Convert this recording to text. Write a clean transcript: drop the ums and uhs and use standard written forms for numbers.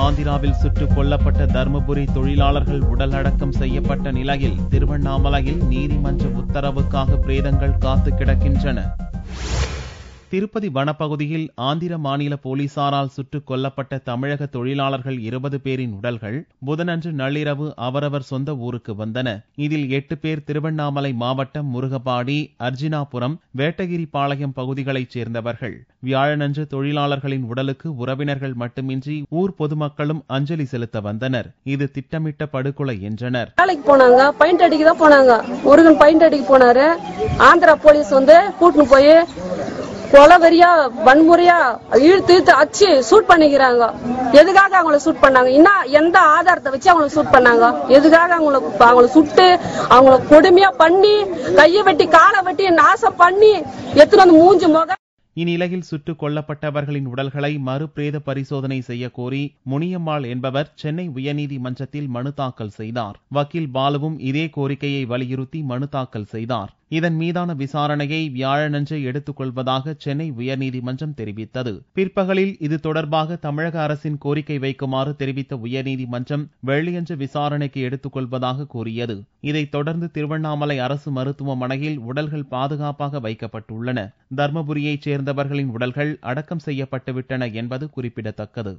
ஆந்திராவில் சுட்டுக் கொல்லப்பட்ட தர்மபுரி தொழிலாளர்கள் உடல் அடக்கம் செய்யப்பட்ட நிலையில் திருவண்ணாமலையில் நீதிமன்ற உத்தரவுக்காக பிரேதங்கள் காத்து கிடக்கின்றன. திருப்பதி வனப்பகுதியில் ஆந்திர மாநில போலீசாரால் சுட்டுக் கொல்லப்பட்ட தமிழக தொழிலாளர்கள் 20 பேரின் உடல்கள் புதனன்று நள்ளிரவு அவரவர் சொந்த ஊருக்கு வந்தன. இதில் 8 பேர் திருவண்ணாமலை மாவட்டம் முருகப்பாடி, அர்ஜுனாபுரம், வேட்டகிரிபாளையம் பகுதிகளைச் சேர்ந்தவர்கள். வியாழனன்று தொழிலாளர்களின் உடலுக்கு உறவினர்கள் மட்டுமின்றி ஊர் பொதுமக்களும் அஞ்சலி செலுத்த வந்தனர். இது திட்டமிட்ட படுகொலை என்றனர். போனாங்க, பைண்ட் அடிக்க தான் போனாங்க. முருகன் பைண்ட் அடிக்க போனாரு. ஆந்திரா போலீஸ் கூட்டின்னு போய் கொலவெறியா வன்முறையா இழுத்து அச்சு சூட் பண்ணிக்கிறாங்க. எதுக்காக அவங்கள சூட் பண்ணாங்க? இன்னும் எந்த ஆதாரத்தை வச்சு அவங்களை சூட் பண்ணாங்க? எதுக்காக அவங்கள சுட்டு அவங்கள கொடுமையா பண்ணி கையை வெட்டி காலை வெட்டி நாசம் பண்ணி எத்தனை வந்து மூஞ்சி முக. இந்நிலையில் சுட்டுக் கொல்லப்பட்டவர்களின் உடல்களை மறுபிரேத பரிசோதனை செய்ய கோரி முனியம்மாள் என்பவர் சென்னை உயர்நீதிமன்றத்தில் மனு தாக்கல் செய்தார். வக்கீல் பாலுவும் இதே கோரிக்கையை வலியுறுத்தி மனு தாக்கல் செய்தார். இதன் மீதான விசாரணையை வியாழனன்று எடுத்துக் கொள்வதாக சென்னை உயர்நீதிமன்றம் தெரிவித்தது. பிற்பகலில் இது தொடர்பாக தமிழக அரசின் கோரிக்கை வைக்குமாறு தெரிவித்த உயர்நீதிமன்றம் வெள்ளியன்று விசாரணைக்கு எடுத்துக் கொள்வதாக கூறியது. இதைத் தொடர்ந்து திருவண்ணாமலை அரசு மருத்துவமனையில் உடல்கள் பாதுகாப்பாக வைக்கப்பட்டுள்ளன. தர்மபுரியைச் சேர்ந்தவர்களின் உடல்கள் அடக்கம் செய்யப்பட்டுவிட்டன என்பது குறிப்பிடத்தக்கது.